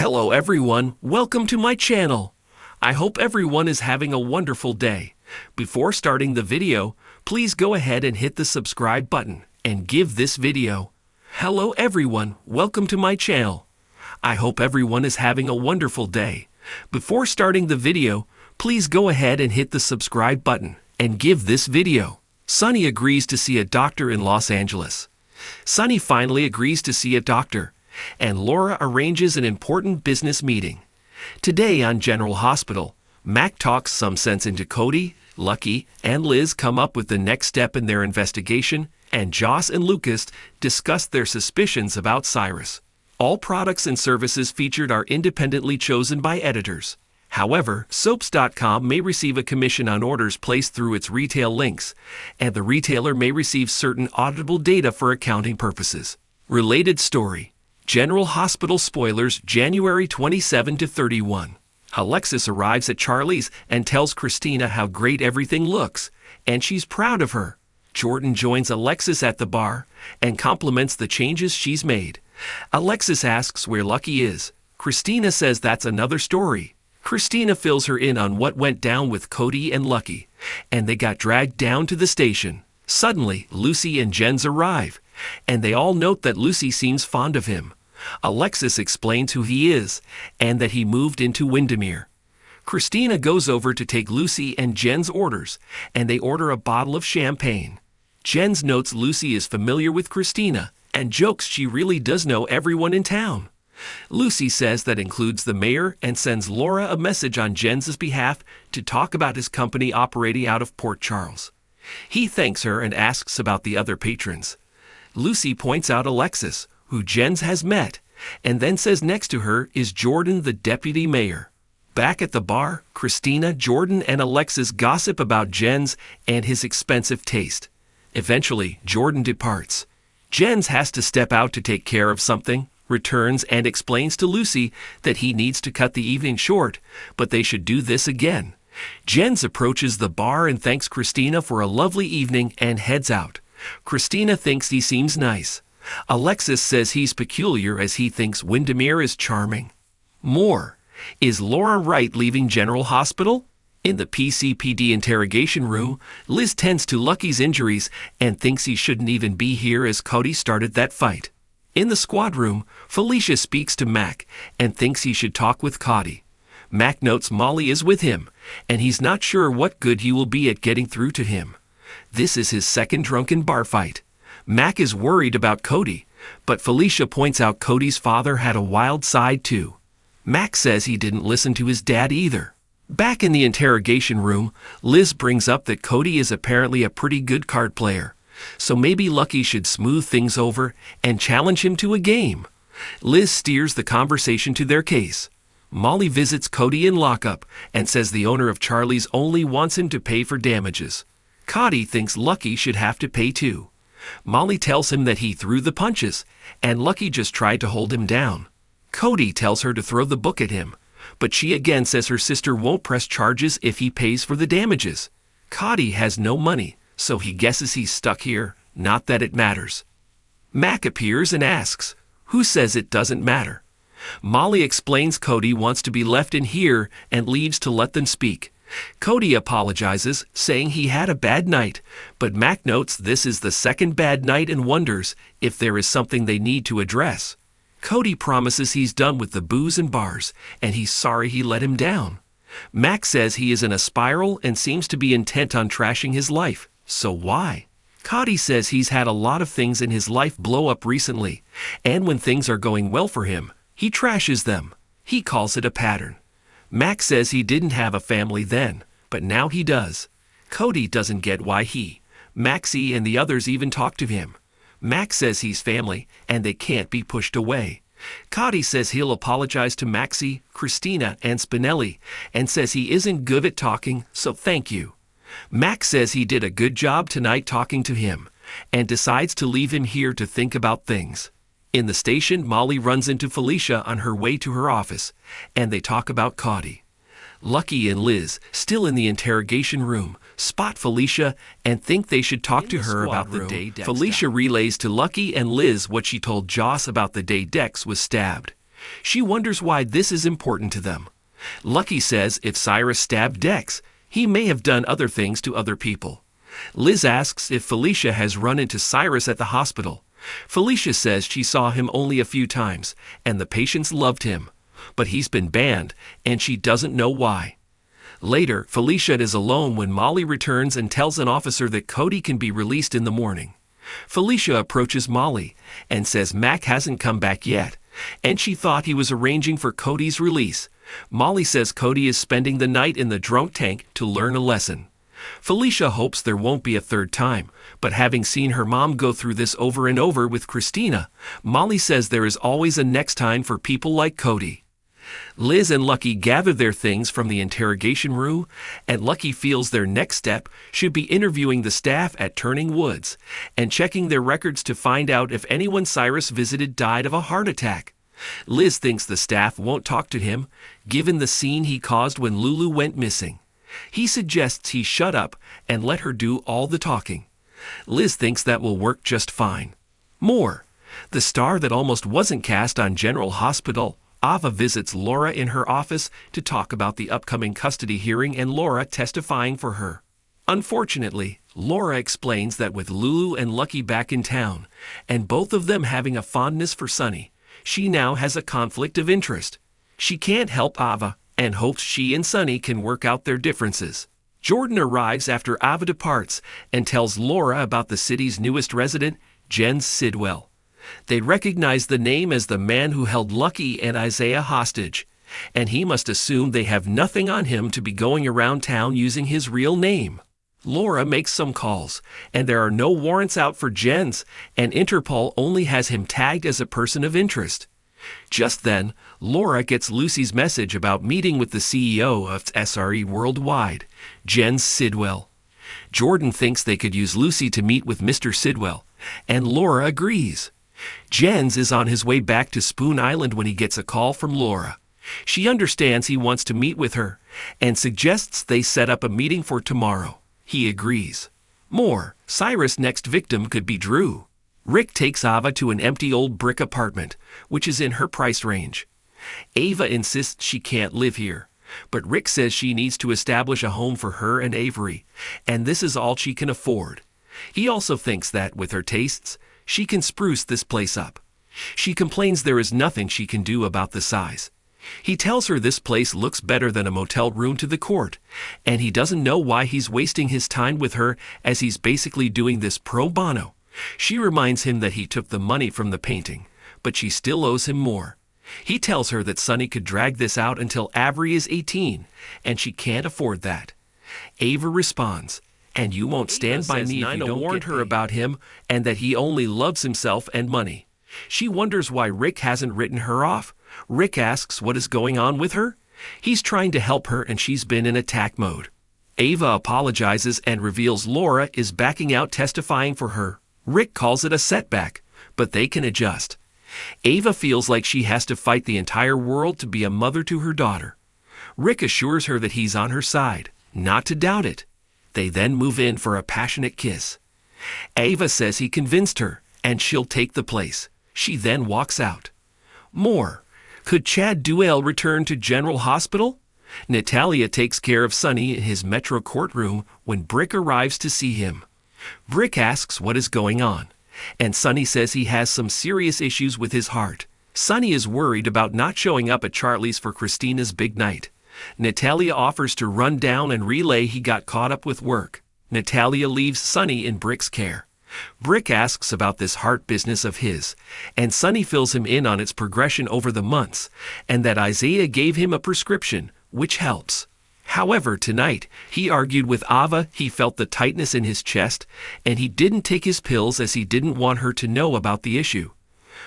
Hello everyone, welcome to my channel. I hope everyone is having a wonderful day. Before starting the video, please go ahead and hit the subscribe button and give this video. Hello everyone, welcome to my channel. I hope everyone is having a wonderful day. Before starting the video, please go ahead and hit the subscribe button and give this video. Sunny agrees to see a doctor in Los Angeles. Sunny finally agrees to see a doctor, and Laura arranges an important business meeting. Today on General Hospital, Mac talks some sense into Cody, Lucky, and Liz come up with the next step in their investigation, and Joss and Lucas discuss their suspicions about Cyrus. All products and services featured are independently chosen by editors. However, Soaps.com may receive a commission on orders placed through its retail links, and the retailer may receive certain auditable data for accounting purposes. Related story: General Hospital spoilers January 27 to 31. Alexis arrives at Charlie's and tells Christina how great everything looks, and she's proud of her. Jordan joins Alexis at the bar and compliments the changes she's made. Alexis asks where Lucky is. Christina says that's another story. Christina fills her in on what went down with Cody and Lucky, and they got dragged down to the station. Suddenly, Lucy and Jens arrive, and they all note that Lucy seems fond of him. Alexis explains who he is, and that he moved into Windermere. Christina goes over to take Lucy and Jen's orders, and they order a bottle of champagne. Jens notes Lucy is familiar with Christina, and jokes she really does know everyone in town. Lucy says that includes the mayor and sends Laura a message on Jens's behalf to talk about his company operating out of Port Charles. He thanks her and asks about the other patrons. Lucy points out Alexis, who Jens has met, and then says next to her is Jordan, the deputy mayor. Back at the bar, Christina, Jordan, and Alexis gossip about Jens and his expensive taste. Eventually, Jordan departs. Jens has to step out to take care of something, returns and explains to Lucy that he needs to cut the evening short, but they should do this again. Jens approaches the bar and thanks Christina for a lovely evening and heads out. Christina thinks he seems nice. Alexis says he's peculiar as he thinks Windermere is charming. More. Is Laura Wright leaving General Hospital? In the PCPD interrogation room, Liz tends to Lucky's injuries and thinks he shouldn't even be here as Cody started that fight. In the squad room, Felicia speaks to Mac and thinks he should talk with Cody. Mac notes Molly is with him, and he's not sure what good he will be at getting through to him. This is his second drunken bar fight. Mac is worried about Cody, but Felicia points out Cody's father had a wild side too. Mac says he didn't listen to his dad either. Back in the interrogation room, Liz brings up that Cody is apparently a pretty good card player, so maybe Lucky should smooth things over and challenge him to a game. Liz steers the conversation to their case. Molly visits Cody in lockup and says the owner of Charlie's only wants him to pay for damages. Cody thinks Lucky should have to pay too. Molly tells him that he threw the punches, and Lucky just tried to hold him down. Cody tells her to throw the book at him, but she again says her sister won't press charges if he pays for the damages. Cody has no money, so he guesses he's stuck here, not that it matters. Mac appears and asks, who says it doesn't matter? Molly explains Cody wants to be left in here and leaves to let them speak. Cody apologizes, saying he had a bad night, but Mac notes this is the second bad night and wonders if there is something they need to address. Cody promises he's done with the booze and bars, and he's sorry he let him down. Mac says he is in a spiral and seems to be intent on trashing his life. So why? Cody says he's had a lot of things in his life blow up recently, and when things are going well for him, he trashes them. He calls it a pattern. Mac says he didn't have a family then, but now he does. Cody doesn't get why he, Maxie, and the others even talk to him. Mac says he's family, and they can't be pushed away. Cody says he'll apologize to Maxie, Christina, and Spinelli, and says he isn't good at talking, so thank you. Mac says he did a good job tonight talking to him, and decides to leave him here to think about things. In the station, Molly runs into Felicia on her way to her office, and they talk about Cody. Lucky and Liz, still in the interrogation room, spot Felicia and think they should talk to her about the day Dex died. Felicia relays to Lucky and Liz what she told Joss about the day Dex was stabbed. She wonders why this is important to them. Lucky says if Cyrus stabbed Dex, he may have done other things to other people. Liz asks if Felicia has run into Cyrus at the hospital. Felicia says she saw him only a few times, and the patients loved him. But he's been banned, and she doesn't know why. Later, Felicia is alone when Molly returns and tells an officer that Cody can be released in the morning. Felicia approaches Molly and says Mac hasn't come back yet, and she thought he was arranging for Cody's release. Molly says Cody is spending the night in the drunk tank to learn a lesson. Felicia hopes there won't be a third time, but having seen her mom go through this over and over with Christina, Molly says there is always a next time for people like Cody. Liz and Lucky gather their things from the interrogation room, and Lucky feels their next step should be interviewing the staff at Turning Woods and checking their records to find out if anyone Cyrus visited died of a heart attack. Liz thinks the staff won't talk to him, given the scene he caused when Lulu went missing. He suggests he shut up and let her do all the talking. Liz thinks that will work just fine. More. The star that almost wasn't cast on General Hospital, Ava visits Laura in her office to talk about the upcoming custody hearing and Laura testifying for her. Unfortunately, Laura explains that with Lulu and Lucky back in town, and both of them having a fondness for Sunny, she now has a conflict of interest. She can't help Ava and hopes she and Sunny can work out their differences. Jordan arrives after Ava departs and tells Laura about the city's newest resident, Jens Sidwell. They recognize the name as the man who held Lucky and Isaiah hostage, and he must assume they have nothing on him to be going around town using his real name. Laura makes some calls, and there are no warrants out for Jens, and Interpol only has him tagged as a person of interest. Just then, Laura gets Lucy's message about meeting with the CEO of SRE Worldwide, Jens Sidwell. Jordan thinks they could use Lucy to meet with Mr. Sidwell, and Laura agrees. Jens is on his way back to Spoon Island when he gets a call from Laura. She understands he wants to meet with her and suggests they set up a meeting for tomorrow. He agrees. More. Cyrus' next victim could be Drew. Rick takes Ava to an empty old brick apartment, which is in her price range. Ava insists she can't live here, but Rick says she needs to establish a home for her and Avery, and this is all she can afford. He also thinks that, with her tastes, she can spruce this place up. She complains there is nothing she can do about the size. He tells her this place looks better than a motel room to the court, and he doesn't know why he's wasting his time with her as he's basically doing this pro bono. She reminds him that he took the money from the painting, but she still owes him more. He tells her that Sunny could drag this out until Avery is 18, and she can't afford that. Ava responds, "And you won't stand by me if you don't warn her about him and that he only loves himself and money." She wonders why Rick hasn't written her off. Rick asks what is going on with her. He's trying to help her and she's been in attack mode. Ava apologizes and reveals Laura is backing out testifying for her. Rick calls it a setback, but they can adjust. Ava feels like she has to fight the entire world to be a mother to her daughter. Rick assures her that he's on her side, not to doubt it. They then move in for a passionate kiss. Ava says he convinced her, and she'll take the place. She then walks out. More. Could Chad Duell return to General Hospital? Natalia takes care of Sunny in his Metro courtroom when Brick arrives to see him. Brick asks what is going on, and Sunny says he has some serious issues with his heart. Sunny is worried about not showing up at Charlie's for Christina's big night. Natalia offers to run down and relay he got caught up with work. Natalia leaves Sunny in Brick's care. Brick asks about this heart business of his, and Sunny fills him in on its progression over the months, and that Isaiah gave him a prescription, which helps. However, tonight, he argued with Ava he felt the tightness in his chest, and he didn't take his pills as he didn't want her to know about the issue.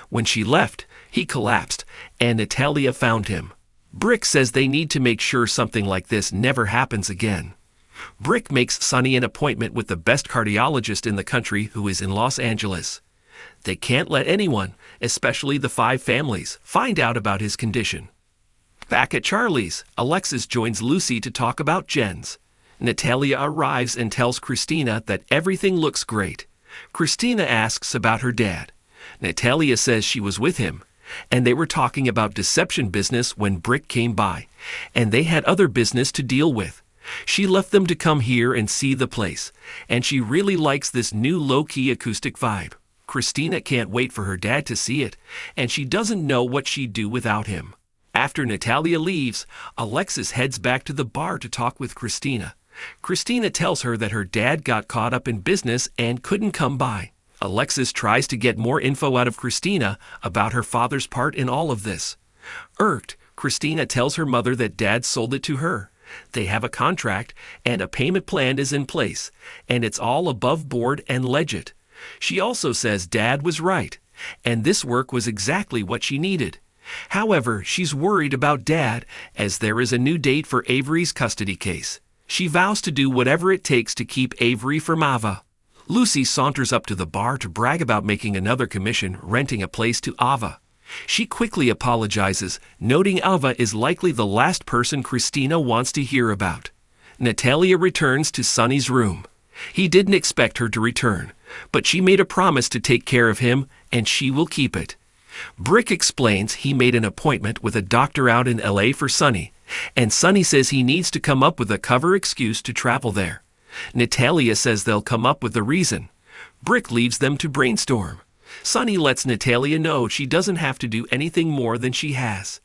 When she left, he collapsed, and Natalia found him. Brick says they need to make sure something like this never happens again. Brick makes Sunny an appointment with the best cardiologist in the country who is in Los Angeles. They can't let anyone, especially the 5 families, find out about his condition. Back at Charlie's, Alexis joins Lucy to talk about Jens. Natalia arrives and tells Christina that everything looks great. Christina asks about her dad. Natalia says she was with him, and they were talking about deception business when Brick came by, and they had other business to deal with. She left them to come here and see the place, and she really likes this new low-key acoustic vibe. Christina can't wait for her dad to see it, and she doesn't know what she'd do without him. After Natalia leaves, Alexis heads back to the bar to talk with Christina. Christina tells her that her dad got caught up in business and couldn't come by. Alexis tries to get more info out of Christina about her father's part in all of this. Irked, Christina tells her mother that dad sold it to her. They have a contract, and a payment plan is in place, and it's all above board and legit. She also says dad was right, and this work was exactly what she needed. However, she's worried about dad as there is a new date for Avery's custody case. She vows to do whatever it takes to keep Avery from Ava. Lucy saunters up to the bar to brag about making another commission renting a place to Ava. She quickly apologizes, noting Ava is likely the last person Christina wants to hear about. Natalia returns to Sonny's room. He didn't expect her to return, but she made a promise to take care of him, and she will keep it. Brick explains he made an appointment with a doctor out in LA for Sonny, and Sonny says he needs to come up with a cover excuse to travel there. Natalia says they'll come up with a reason. Brick leaves them to brainstorm. Sonny lets Natalia know she doesn't have to do anything more than she has.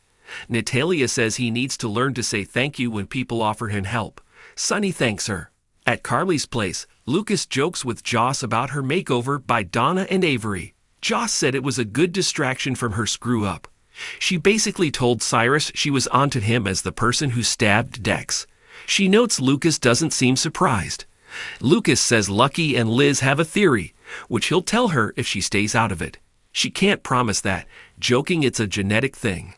Natalia says he needs to learn to say thank you when people offer him help. Sonny thanks her. At Carly's place, Lucas jokes with Joss about her makeover by Donna and Avery. Joss said it was a good distraction from her screw-up. She basically told Cyrus she was onto him as the person who stabbed Dex. She notes Lucas doesn't seem surprised. Lucas says Lucky and Liz have a theory, which he'll tell her if she stays out of it. She can't promise that, joking it's a genetic thing.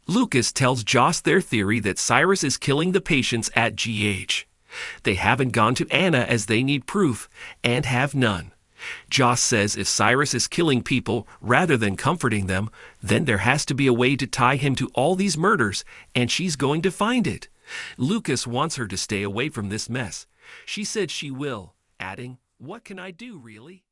Lucas tells Joss their theory that Cyrus is killing the patients at GH. They haven't gone to Anna as they need proof, and have none. Joss says if Cyrus is killing people rather than comforting them, then there has to be a way to tie him to all these murders, and she's going to find it. Lucas wants her to stay away from this mess. She said she will, adding, "What can I do, really?"